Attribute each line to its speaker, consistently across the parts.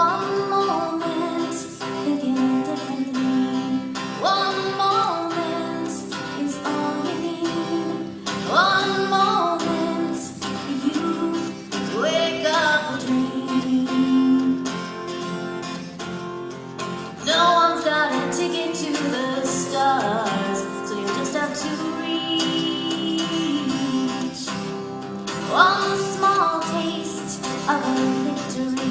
Speaker 1: One moment, thinking differently. One moment is all you need. One moment for you to wake up a dream. No one's got a ticket to the stars, so you just have to reach. One small taste of a victory.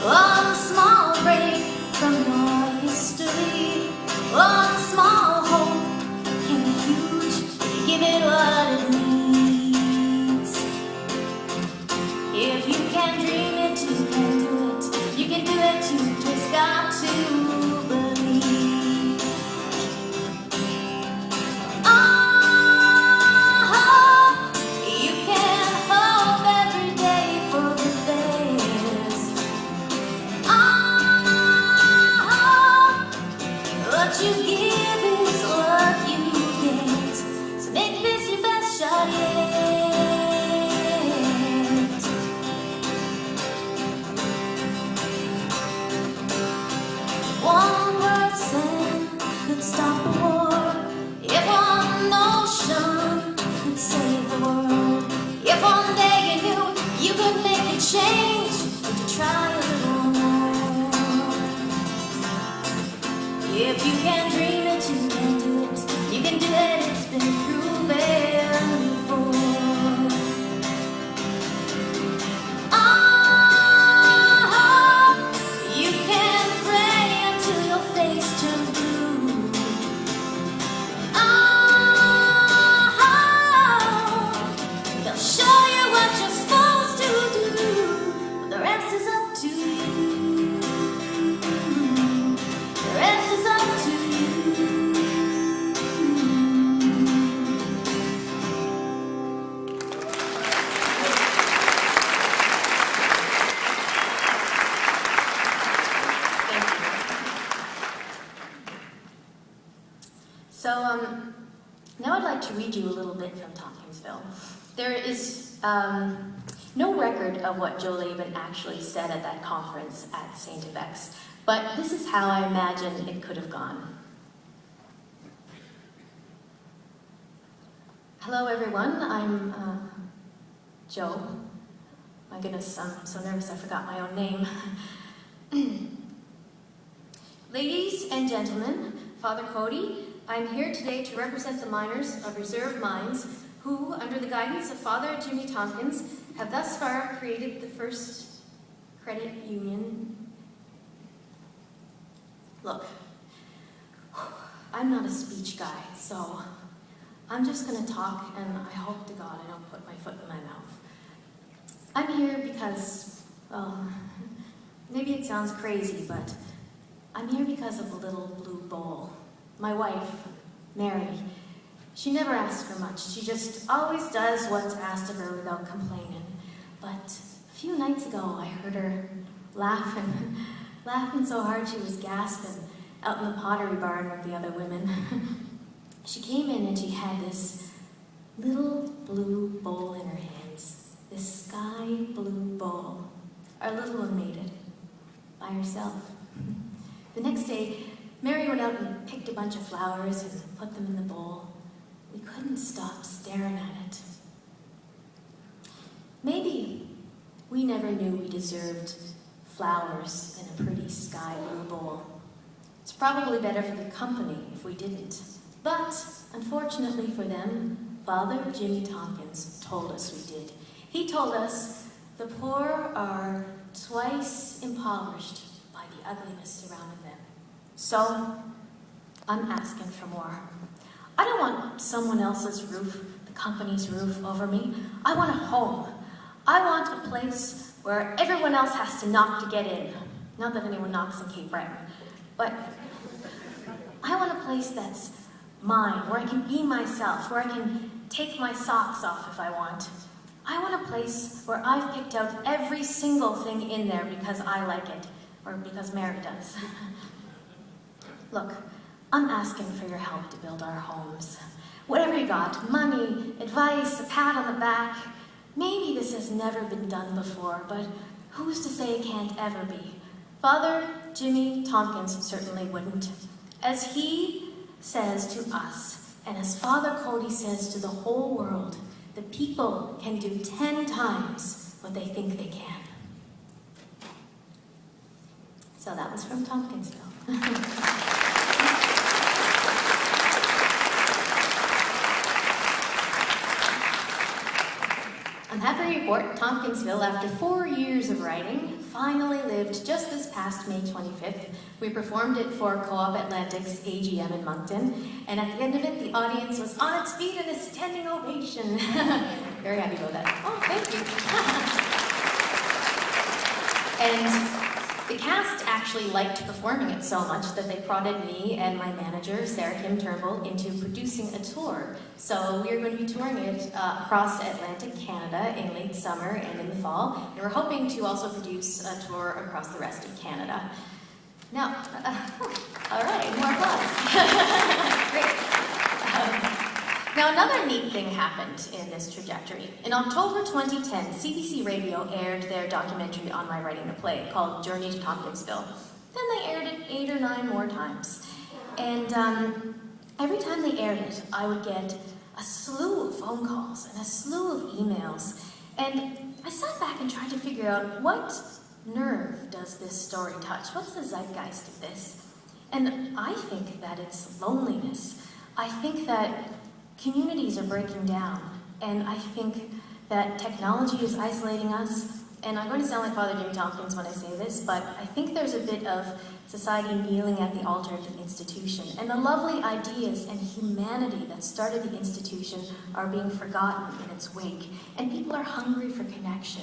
Speaker 1: One small break from your history. One small hope can be huge if you give it what it needs. If you can dream it, you can do it. You can do it, you just got to believe. You can hope every day for the best. What you give is what you get. So make this your best shot yet. One person could stop a war. If one ocean could save the world. If one day you knew you could make a change, would you try a little more? If you can dream it, you can do it. You can do it, it's been proven before. You can pray until your face turns blue. They'll show you what you're supposed to do, but the rest is up to you. The rest is up to you. So, now I'd like to read you a little bit from Tompkinsville. There is no record of what Joe Laban actually said at that conference at St. Yves, but this is how I imagine it could have gone. Hello, everyone. I'm Joe. My goodness, I'm so nervous I forgot my own name. Ladies and gentlemen, Father Cody, I'm here today to represent the miners of reserve mines who, under the guidance of Father Jimmy Tompkins, have thus far created the first credit union. Look, I'm not a speech guy, so I'm just going to talk, and I hope to God I don't put my foot in my mouth. I'm here because, well, maybe it sounds crazy, but I'm here because of the little blue bowl. My wife, Mary, she never asks for much. She just always does what's asked of her without complaining. But a few nights ago, I heard her laughing so hard she was gasping out in the pottery barn with the other women. She came in and she had this little blue bowl in her hands, this sky blue bowl. Our little one made it by herself. The next day, Mary went out and picked a bunch of flowers and put them in the bowl. We couldn't stop staring at it. Maybe we never knew we deserved flowers in a pretty sky blue bowl. It's probably better for the company if we didn't. But, unfortunately for them, Father Jimmy Tompkins told us we did. He told us the poor are twice impoverished by the ugliness surrounding them. So, I'm asking for more. I don't want someone else's roof, the company's roof, over me. I want a home. I want a place where everyone else has to knock to get in. Not that anyone knocks in Cape Breton, but I want a place that's mine, where I can be myself, where I can take my socks off if I want. I want a place where I've picked out every single thing in there because I like it, or because Mary does. Look, I'm asking for your help to build our homes. Whatever you got, money, advice, a pat on the back. Maybe this has never been done before, but who's to say it can't ever be? Father Jimmy Tompkins certainly wouldn't. As he says to us, and as Father Cody says to the whole world, the people can do 10 times what they think they can. So that was from Tompkinsville. I'm happy to report Tompkinsville, after 4 years of writing, finally lived just this past May 25th. We performed it for Co-op Atlantic's AGM in Moncton, and at the end of it, the audience was on its feet in a standing ovation. Very happy about that. Oh, thank you. And the cast actually liked performing it so much that they prodded me and my manager, Sarah Kim Turnbull, into producing a tour. So we're going to be touring it across Atlantic Canada in late summer and in the fall, and we're hoping to also produce a tour across the rest of Canada. Now, all right, more applause. Great. Now, another neat thing happened in this trajectory. In October 2010, CBC Radio aired their documentary on my writing the play called Journey to Tompkinsville. Then they aired it 8 or 9 more times. And every time they aired it, I would get a slew of phone calls and a slew of emails. And I sat back and tried to figure out, what nerve does this story touch? What's the zeitgeist of this? And I think that it's loneliness. I think that communities are breaking down, and I think that technology is isolating us. And I'm going to sound like Father Jimmy Tompkins when I say this, but I think there's a bit of society kneeling at the altar of the institution, and the lovely ideas and humanity that started the institution are being forgotten in its wake, and people are hungry for connection.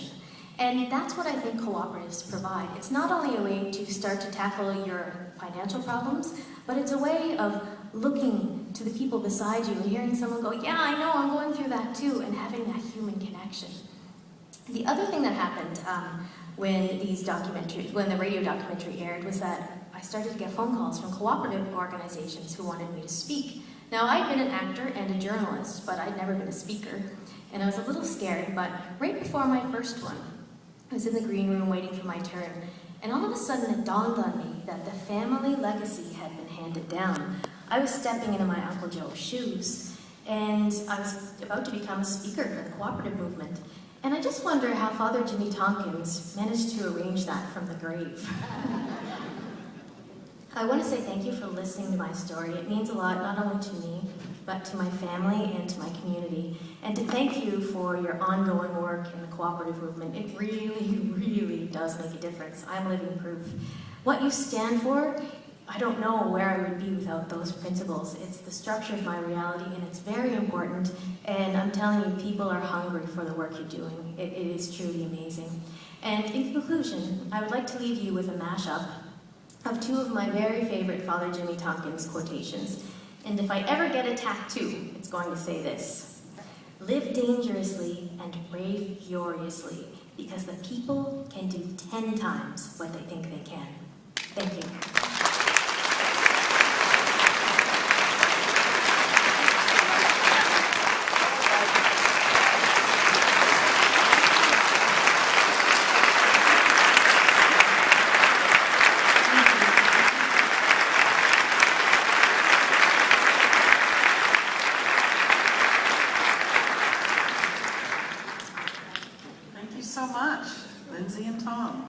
Speaker 1: And that's what I think cooperatives provide. It's not only a way to start to tackle your financial problems, but it's a way of looking to the people beside you and hearing someone go, yeah, I know, I'm going through that too, and having that human connection. The other thing that happened when the radio documentary aired was that I started to get phone calls from cooperative organizations who wanted me to speak. Now, I'd been an actor and a journalist, but I'd never been a speaker, and I was a little scared, but right before my first one, I was in the green room waiting for my turn, and all of a sudden it dawned on me that the family legacy had been handed down. I was stepping into my Uncle Joe's shoes, and I was about to become a speaker for the cooperative movement. And I just wonder how Father Jimmy Tompkins managed to arrange that from the grave. I want to say thank you for listening to my story. It means a lot, not only to me, but to my family and to my community. And to thank you for your ongoing work in the cooperative movement. It really, really does make a difference. I'm living proof. What you stand for, I don't know where I would be without those principles. It's the structure of my reality, and it's very important. And I'm telling you, people are hungry for the work you're doing. It is truly amazing. And in conclusion, I would like to leave you with a mashup of 2 of my very favorite Father Jimmy Tompkins quotations. And if I ever get a tattoo, it's going to say this: live dangerously and brave furiously, because the people can do 10 times what they think they can. Thank you.
Speaker 2: Thank you so much, Lindsay and Tom.